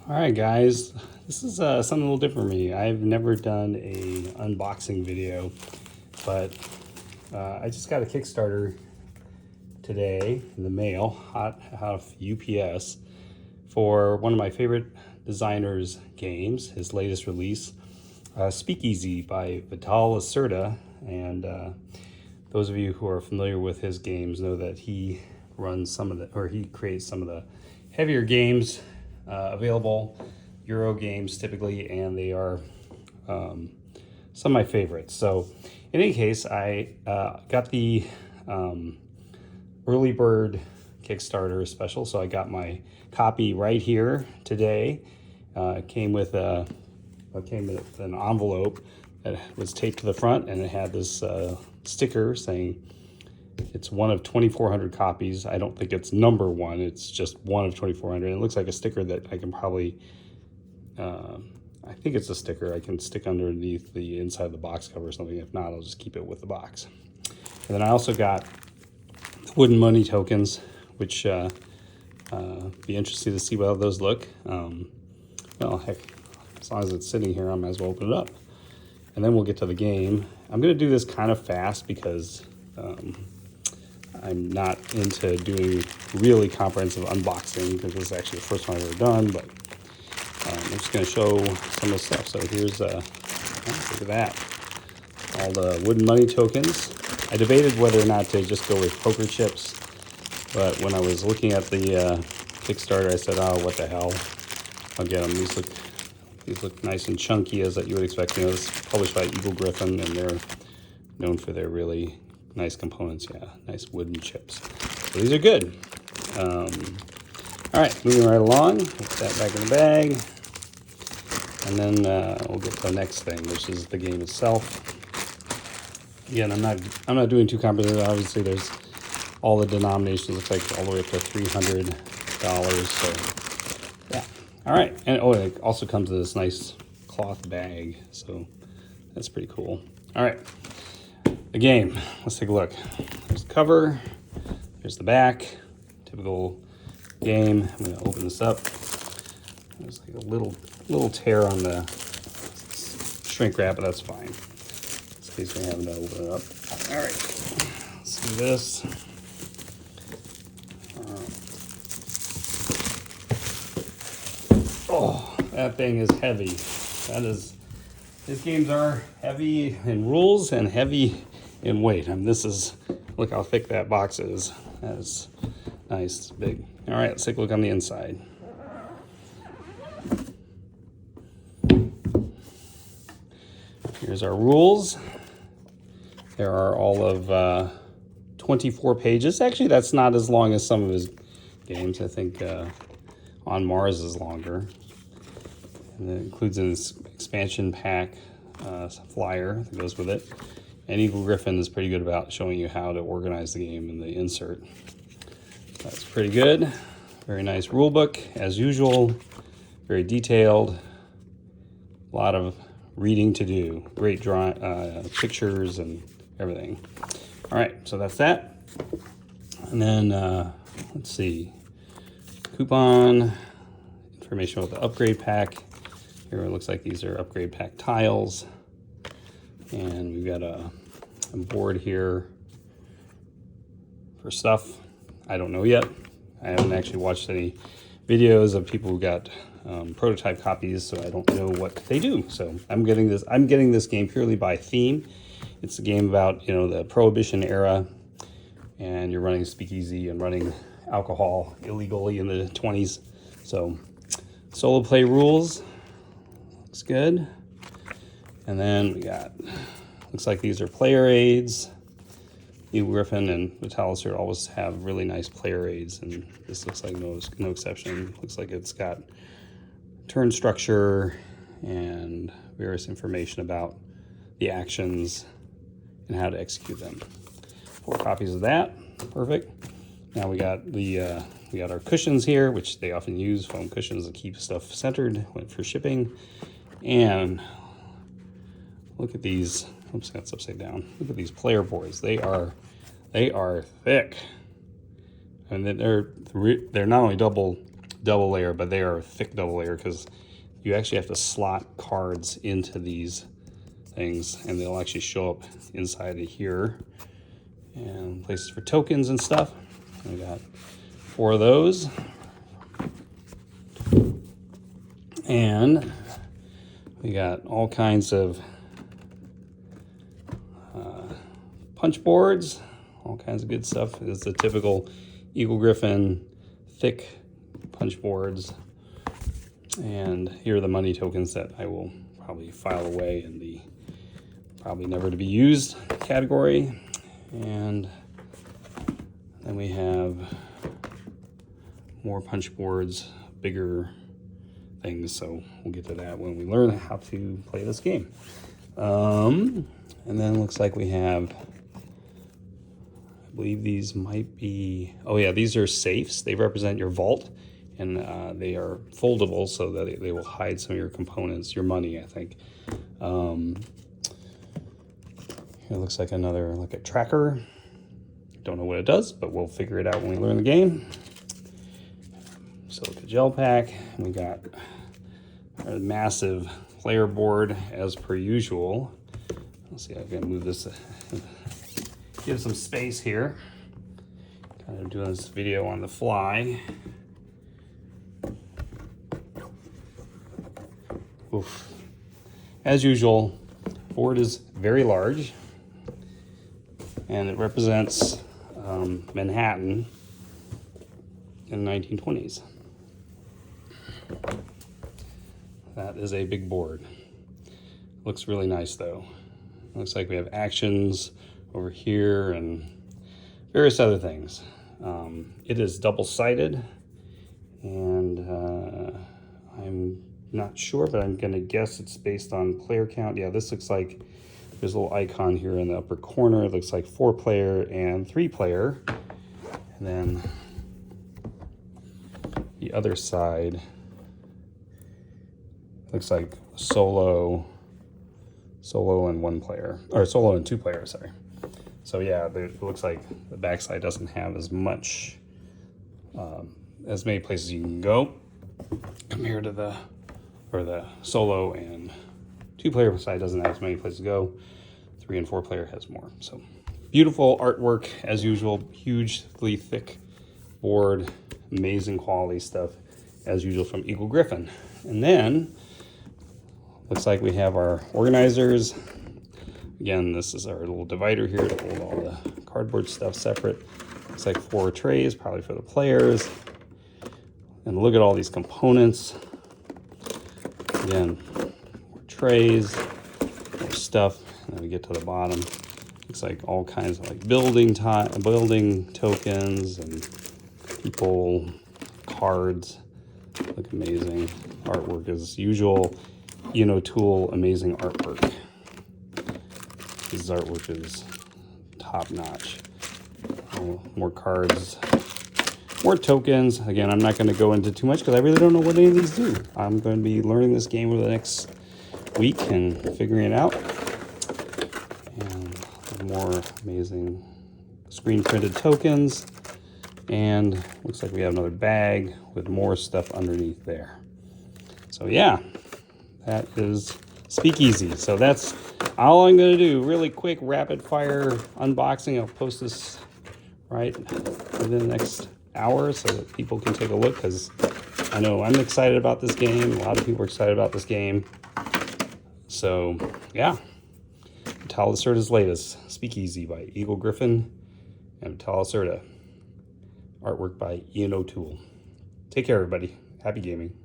All right, guys, this is something a little different for me. I've never done a unboxing video, but I just got a Kickstarter today in the mail, hot off UPS, for one of my favorite designer's games, his latest release, Speakeasy by Vital Lacerda. And those of you who are familiar with his games know that he runs some of the, or he creates some of the heavier games available, Euro games typically, and they are some of my favorites. So in any case, I got the early bird Kickstarter special, so I got my copy right here today. It came with an envelope that was taped to the front, and it had this sticker saying it's one of 2,400 copies. I don't think it's number one. It's just one of 2,400. It looks like a sticker that I can probably, I think it's a sticker I can stick underneath the inside of the box cover or something. If not, I'll just keep it with the box. And then I also got wooden money tokens, which be interesting to see how those look. Well, heck, as long as it's sitting here, I might as well open it up. And then we'll get to the game. I'm going to do this kind of fast because I'm not into doing really comprehensive unboxing, because this is actually the first one I've ever done, but I'm just going to show some of the stuff. So here's, look at that, all the wooden money tokens. I debated whether or not to just go with poker chips, but when I was looking at the Kickstarter, I said, oh, what the hell, I'll get them. These look nice and chunky, as that you would expect. You know, this is published by Eagle Griffin, and they're known for their really nice components. Yeah, nice wooden chips. So these are good. All right, moving right along. Put that back in the bag, and then we'll get to the next thing, which is the game itself. Again, I'm not doing too complicated. Obviously, there's all the denominations. Looks like all the way up to $300. So yeah. All right, and oh, it also comes with this nice cloth bag. So that's pretty cool. All right. The game, let's take a look. There's the cover, there's the back, typical game. I'm gonna open this up. There's like a little tear on the shrink wrap, but that's fine. In case we haven't to open it up. All right, let's do this. Oh, that thing is heavy. These games are heavy in rules and heavy in weight. I mean, look how thick that box is. That's nice, big. All right, let's take a look on the inside. Here's our rules. There are all of 24 pages. Actually, that's not as long as some of his games. I think On Mars is longer. And it includes an expansion pack flyer that goes with it. And Eagle Griffin is pretty good about showing you how to organize the game in the insert. That's pretty good. Very nice rule book, as usual. Very detailed. A lot of reading to do. Great pictures and everything. All right, so that's that. And then, let's see. Coupon, information about the upgrade pack. Here it looks like these are upgrade pack tiles. And we've got a board here for stuff. I don't know yet. I haven't actually watched any videos of people who got prototype copies, so I don't know what they do. So I'm getting this game purely by theme. It's a game about, you know, the Prohibition era, and you're running speakeasy and running alcohol illegally in the 20s. So solo play rules. Looks good. And then we got, looks like these are player aids. Eagle Griffin and Vital Lacerda always have really nice player aids, and this looks like no exception. Looks like it's got turn structure and various information about the actions and how to execute them. 4 copies of that, perfect. Now we got our cushions here, which they often use, foam cushions to keep stuff centered for shipping. And look at these. Oops, that's upside down. Look at these player boards. They are thick. And they're not only double double layer, but they are thick double layer because you actually have to slot cards into these things, and they'll actually show up inside of here. And places for tokens and stuff. We got 4 of those. And we got all kinds of punch boards, all kinds of good stuff. It's the typical Eagle Griffin thick punch boards. And here are the money tokens that I will probably file away in the probably never to be used category. And then we have more punch boards, bigger things, so we'll get to that when we learn how to play this game. And then it looks like we have, I believe these might be, oh yeah, these are safes. They represent your vault, and they are foldable so that they will hide some of your components, your money, I think. It looks like another, like a tracker. Don't know what it does, but we'll figure it out when we learn the game. Silica gel pack. We got our massive player board as per usual. Let's see, I'm gonna move this, give some space here. Kind of doing this video on the fly. Oof. As usual, board is very large, and it represents Manhattan in the 1920s. That is a big board. Looks really nice though. Looks like we have actions over here and various other things. It is double-sided, and I'm not sure, but I'm gonna guess it's based on player count. Yeah, this looks like there's a little icon here in the upper corner. It looks like 4-player and 3-player. And then the other side looks like solo and 1-player, or solo and 2-player, sorry. So yeah, it looks like the backside doesn't have as much, as many places you can go compared to the solo and 2-player side doesn't have as many places to go. 3 and 4-player has more. So beautiful artwork as usual, hugely thick board, amazing quality stuff as usual from Eagle Griffin. And then looks like we have our organizers. Again, this is our little divider here to hold all the cardboard stuff separate. Looks like 4 trays, probably for the players. And look at all these components. Again, more trays, more stuff. And then we get to the bottom. Looks like all kinds of like building tokens and people, cards. Look amazing. Artwork as usual. Tool, amazing artwork. This artwork is top notch. More cards, more tokens. Again, I'm not going to go into too much because I really don't know what any of these do. I'm going to be learning this game over the next week and figuring it out. And more amazing screen printed tokens. And looks like we have another bag with more stuff underneath there. So yeah, that is Speakeasy. So that's all I'm going to do. Really quick, rapid fire unboxing. I'll post this right within the next hour so that people can take a look, because I know I'm excited about this game. A lot of people are excited about this game. So yeah, Vital Lacerda's latest, Speakeasy by Eagle Griffin and Vital Lacerda. Artwork by Ian O'Toole. Take care, everybody. Happy gaming.